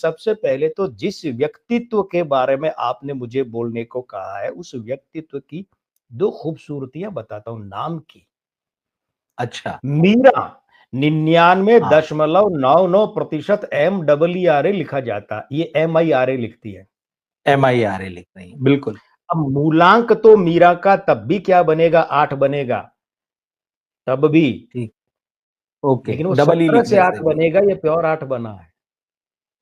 सबसे पहले तो जिस व्यक्तित्व के बारे में आपने मुझे बोलने को कहा है, उस व्यक्तित्व की 2 खूबसूरतियाँ बताता हूँ नाम की। अच्छा। मीरा हाँ। 99.99% MRRA लिखा जाता, ये MIRA लिखती है। MIRA लिख रही है, बिल्कुल। अब मूलांक तो मीरा का तब भी क्या बनेगा, 8 बनेगा, तब भी। ठीक, ओके, लेकिन वो डबल ई 17 से लिखने 8 से भी। बनेगा, ये प्योर 8 बना है।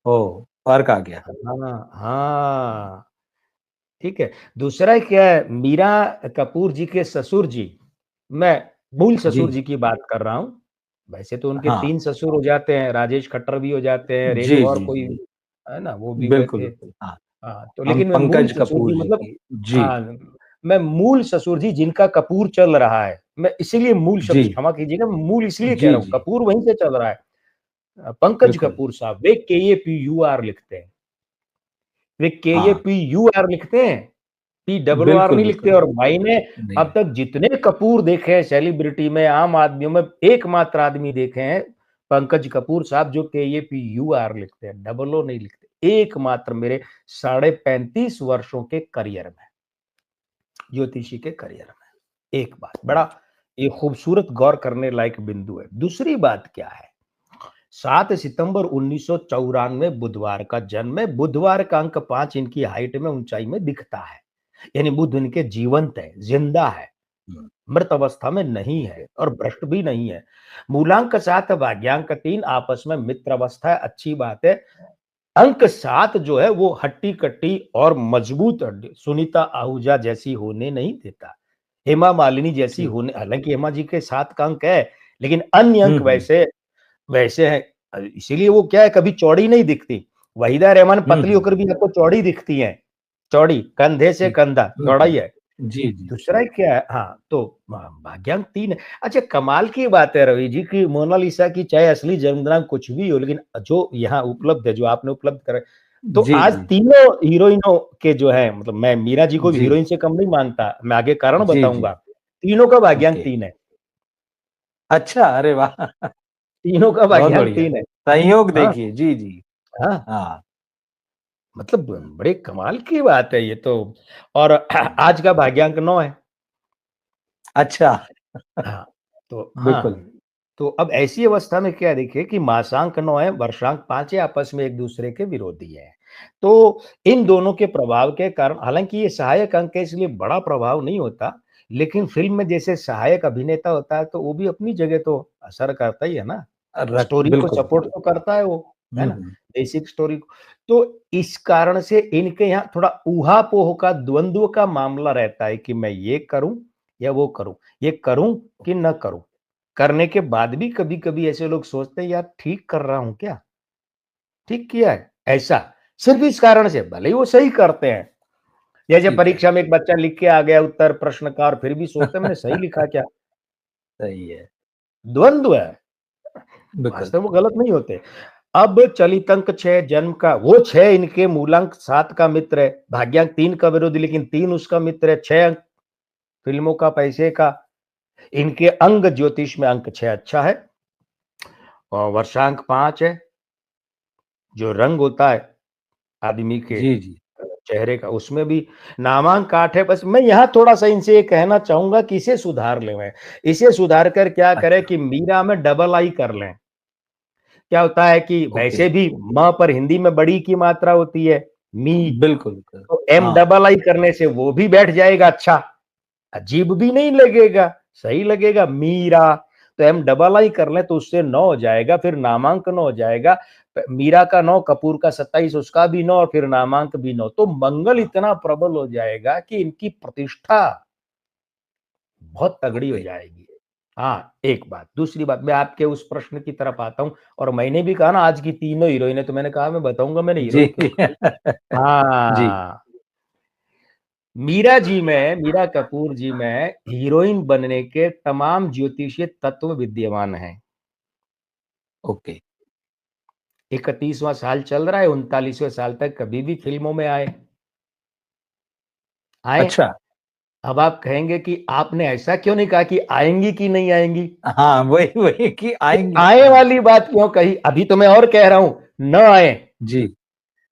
ओह! फर्क आ गया। हाँ, हाँ। ठीक है। दूसरा क्या है, मीरा कपूर जी के ससुर जी, मैं मूल जी, ससुर जी की बात कर रहा हूँ। वैसे तो उनके हाँ। 3 ससुर हो जाते हैं, राजेश खट्टर भी हो जाते हैं, एक जी, और जी, कोई जी। है ना, वो भी हुए बिल्कुल, थे। बिल्कुल, हाँ। हाँ, तो हम लेकिन मैं मूल पंकज ससुर कपूर जी जी मतलब की। जी, हाँ, मैं मूल ससुर जी जिनका कपूर चल रहा है, मैं इसीलिए मूल शब्द जी, क्षमा कीजिएगा, मूल इसलिए कह जी, रहा हूँ, जी, कपूर वहीं से चल रहा है। पंकज बिल्कुल। कपूर साहब, वे KAPUR लिखते हैं। वे हाँ, KAPUR लिखते हैं, PRR बिल्कुल, नहीं लिखते। बिल्कुल। और मैंने नहीं, अब तक जितने कपूर देखे हैं सेलिब्रिटी में, आम आदमियों में, एकमात्र आदमी देखे हैं पंकज कपूर साहब जो KAPUR लिखते हैं, डबल ओ नहीं लिखते। एकमात्र मेरे 35.5 वर्षों के करियर में, ज्योतिषी के करियर में। एक बात बड़ा ये खूबसूरत गौर करने लायक बिंदु है। दूसरी बात क्या है, 7 सितंबर 1994 बुधवार का जन्म है। बुधवार का अंक 5 इनकी हाइट में, ऊंचाई में दिखता है, यानी बुध इनके जीवंत है, जिंदा है, मृत अवस्था में नहीं है और भ्रष्ट भी नहीं है। मूलांक 7, भाग्यांक 3, आपस में मित्र अवस्था है, अच्छी बात है। अंक 7 जो है वो हट्टी कट्टी और मजबूत सुनीता आहूजा जैसी होने नहीं देता, हेमा मालिनी जैसी ठीक। होने, हालांकि हेमा जी के 7 का अंक है, लेकिन अन्य अंक हुँ। वैसे वैसे है। इसीलिए वो क्या है, कभी चौड़ी नहीं दिखती। वहीदा रहमान हुँ, पतली हुँ। होकर भी आपको चौड़ी दिखती है, चौड़ी कंधे से ठीक। कंधा हुँ, चौड़ाई हुँ। है। जी, जी। दूसरा क्या है, हाँ तो भाग्यांक 3 है। अच्छा, कमाल की बात है रवि जी की मोनालिसा की चाहे असली जन्म दिनांक कुछ भी हो, लेकिन जो यहाँ उपलब्ध है, जो आपने उपलब्ध करा, तो जी, आज जी। तीनों हीरोइनों के जो है, मतलब मैं मीरा जी को भी जी। हीरोइन से कम नहीं मानता, मैं आगे कारण जी, जी। बताऊंगा। तीनों का भाग्यांक ओके। 3 है, अच्छा, अरे वाह! तीनों का बहुत भाग्यांक बढ़िया। 3 है। संयोग हाँ, देखिए। जी, जी। हाँ। हाँ। मतलब हुँ, बड़े कमाल की बात है ये तो। और हुँ। आज का भाग्यांक 9 है। अच्छा। हाँ, तो बिल्कुल। हाँ, तो अब ऐसी अवस्था में क्या देखिए कि मासांक 9 है, वर्षांक 5 है, आपस में एक दूसरे के विरोधी है। तो इन दोनों के प्रभाव के कारण, हालांकि ये सहायक अंक है इसलिए बड़ा प्रभाव नहीं होता, लेकिन फिल्म में जैसे सहायक अभिनेता होता है तो वो भी अपनी जगह तो असर करता ही है ना, स्टोरी को बिल्कुल, सपोर्ट तो बिल्कुल। करता है वो, है हुँ, ना, हुँ। बेसिक स्टोरी को। तो इस कारण से इनके यहाँ थोड़ा ऊहा-पोह का, द्वंद्व का मामला रहता है कि मैं ये करूँ या वो करूँ, ये करूँ कि ना करूँ। करने के बाद भी कभी-कभी ऐसे लोग सोचते हैं यार ठीक कर रहा हूँ क्या? ठीक किया है? ऐसा। सिर्फ़ इस कारण से, भले ही वो सही करते हैं। जैसे ठीक है। परीक्षा में एक बच्चा लिख के आ गया उत्तर प्रश्न का और फिर भी सोचता है मैंने सही लिखा क्या? सही है। द्वंद्व है। बिल्कुल। वास्तव में वो गलत नहीं होते। अब चलित अंक 6 जन्म का, वो 6 इनके मूलांक 7 का मित्र है, भाग्यांक 3 का विरोधी, लेकिन 3 उसका मित्र है, 6 अंक फिल्मों का, पैसे का। इनके अंग ज्योतिष में अंक 6 अच्छा है और वर्षांक 5 है, जो रंग होता है आदमी के जी, जी। चेहरे का, उसमें भी नामांक 8 है। बस मैं यहाँ थोड़ा-सा इनसे ये कहना चाहूँगा कि इसे सुधार लें मैं। इसे सुधार कर क्या करें अच्छा, कि मीरा में डबल आई कर लें। क्या होता है कि ओके। वैसे भी म पर हिंदी में बड़ी की मात्रा होती है, मी, बिल्कुल, बिल्कुल। तो एम हाँ, डबल आई करने से वो भी बैठ जाएगा अच्छा, अजीब भी नहीं लगेगा, सही लगेगा मीरा। तो एम डबल आई कर लें तो उससे 9 हो जाएगा, फिर नामांक 9 हो जाएगा। मीरा का 9, कपूर का 27, उसका भी 9 और फिर नामांक भी 9, तो मंगल हाँ, इतना प्रबल हो जाएगा कि इनकी प्रतिष्ठा बहुत तगड़ी हो ओके। जाएगी। हाँ, एक बात। दूसरी बात, मैं आपके उस प्रश्न की तरफ आता हूँ और मैंने भी कहा ना आज की तीनों हीरोइनें, तो मैंने कहा मैं बताऊँगा मैंने जी। हीरोइन क्यों कहा। जी, हाँ, मीरा जी में, मीरा कपूर जी में हीरोइन बनने के तमाम ज्योतिषीय तत्व विद्यमान हैं। ओके। 31वां साल चल रहा है, 39वें साल तक कभी भी फ़िल्मों में आएँ, आएँ। अच्छा। अब आप कहेंगे कि आपने ऐसा क्यों नहीं कहा कि आएँगी कि नहीं आएँगी? हाँ, वही वही कि ये आएँगी। आए हाँ, वाली बात क्यों कही? अभी तो मैं और कह रहा हूँ, न आएँ। जी,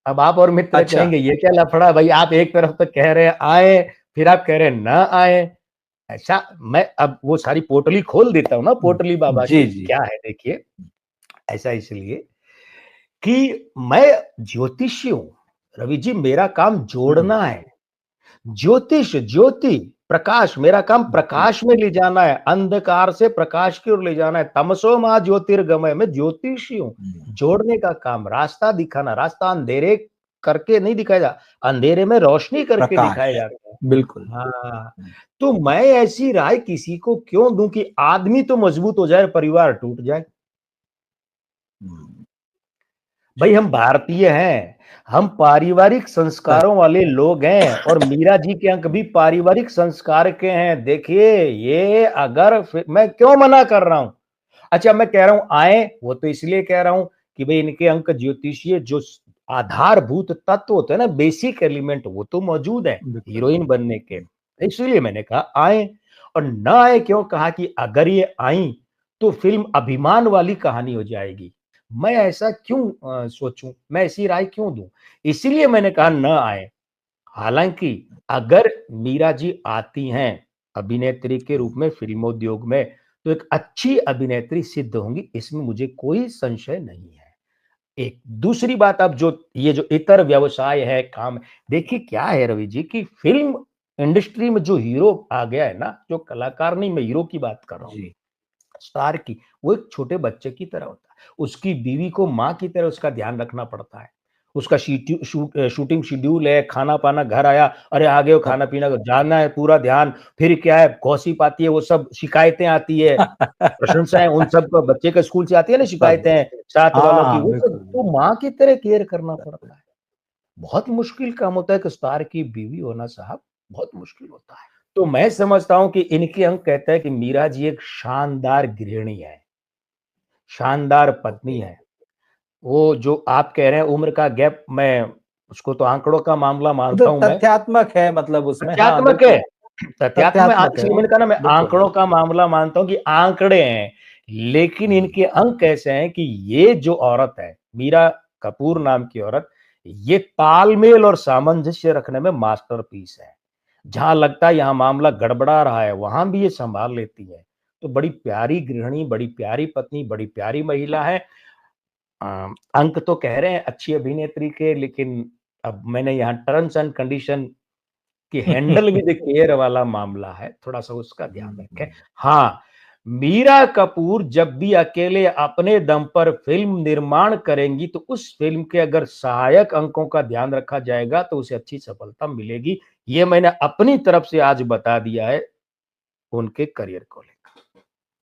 अब आप और मित्र अच्छा। कहेंगे ये क्या लफड़ा भाई, आप एक तरफ तो कह रहे हैं आए, फिर आप कह रहे हैं ना आए। ऐसा मैं अब वो सारी पोटली खोल देता हूँ ना, पोटली बाबा जी, की। जी। क्या है देखिए, ऐसा इसलिए कि मैं ज्योतिषी हूँ। रवि जी, मेरा काम हुँ, जोड़ना है। ज्योतिष, ज्योति, प्रकाश, मेरा काम जी। प्रकाश में ले जाना है, अंधकार से प्रकाश की ओर ले जाना है। तमसो मा ज्योतिर्गमय, मैं ज्योतिषी हूँ। हुँ, जोड़ने का काम, रास्ता दिखाना, रास्ता अंधेरे करके नहीं दिखाया जा, अंधेरे में रोशनी करके दिखाया प्रकाश, जाता है। बिल्कुल। हाँ, हुँ, तो मैं ऐसी राय किसी को क्यों दूं कि आदमी तो मजबूत हो जाए, परिवार टूट जाए। हुँ, भाई हम भारतीय हैं, हम पारिवारिक संस्कारों वाले लोग हैं, और मीरा जी के अंक भी पारिवारिक संस्कार के हैं। देखिए, ये अगर मैं क्यों मना कर रहा हूं। अच्छा, मैं कह रहा हूं आए, वो तो इसलिए कह रहा हूं कि भाई इनके अंक ज्योतिषीय जो आधारभूत तत्व होते हैं ना, बेसिक एलिमेंट, वो तो मौजूद है बिल्कुल। हीरोइन बनने के। हुँ, इसलिए मैंने कहा आए। और ना आए क्यों कहा कि अगर ये आई तो फिल्म अभिमान वाली कहानी हो जाएगी। मैं ऐसा क्यों सोचूं, मैं ऐसी राय क्यों दूं, इसीलिए मैंने कहा न आए। हालांकि अगर मीरा जी आती हैं अभिनेत्री के रूप में फिल्मोद्योग में, तो एक अच्छी अभिनेत्री सिद्ध होंगी, इसमें मुझे कोई संशय नहीं है। एक दूसरी बात, अब जो ये जो इतर व्यवसाय है, काम, देखिए क्या है रवि जी की फिल्म इंडस्ट्री में जो हीरो आ गया है ना, जो कलाकार नहीं, मैं हीरो की बात कर रहा हूँ, जी। स्टार की, वो एक छोटे बच्चे की तरह होता है। उसकी बीवी को माँ की तरह उसका ध्यान रखना पड़ता है। उसका शूटिंग शेड्यूल है, खाना-पाना, घर आया, अरे आ गए हो सब खाना-पीना, जाना है पूरा ध्यान। फिर क्या है, गॉसिप आती है, वो सब शिकायतें आती है, प्रशंसाएँ उन सब बच्चे के स्कूल से आती है ना सब शिकायतें, साथ वालों की, हाँ, वो सब बिल्कुल, तो बिल्कुल, माँ की तरह केयर करना पड़ता है। बहुत मुश्किल काम होता है कि स्टार की बीवी होना साहब, बहुत मुश्किल होता है। तो मैं समझता हूँ कि इनके अंक कहते हैं कि मीरा जी एक शानदार गृहिणी है, शानदार पत्नी ओके। है। वो जो आप कह रहे हैं उम्र का गैप, मैं उसको तो आंकड़ों का मामला वो मानता तो हूँ मैं। तथ्यात्मक है मतलब उसमें हाँ, तथ्यात्मक है, बिल्कुल, तथ्यात्मक तथ्यात्मक है इसलिए वो, मैंने कहा ना, मैं बिल्कुल। आंकड़ों का मामला मानता हूँ कि आंकड़े हैं। लेकिन हुँ, इनके अंक ऐसे हैं कि ये जो औरत है, मीरा कपूर नाम की औरत, ये तालमेल और सामंजस्य रखने में मास्टरपीस है। जहां लगता है यहां मामला गड़बड़ा रहा है, वहां भी ये संभाल लेती है। तो बड़ी प्यारी गृहिणी, बड़ी प्यारी पत्नी, बड़ी प्यारी महिला है। अंक तो कह रहे हैं अच्छी अभिनेत्री के, लेकिन अब मैंने यहाँ टर्म्स एंड कंडीशन कि हैंडल विद केयर वाला मामला है, थोड़ा-सा उसका ध्यान हुँ, रखें। हाँ, मीरा कपूर जब भी अकेले अपने दम पर फ़िल्म निर्माण करेंगी, तो उस फ़िल्म के अगर सहायक अंकों का ध्यान रखा जाएगा, तो उसे अच्छी सफलता मिलेगी। ये मैंने अपनी तरफ से आज बता दिया है, उनके करियर को लेकर।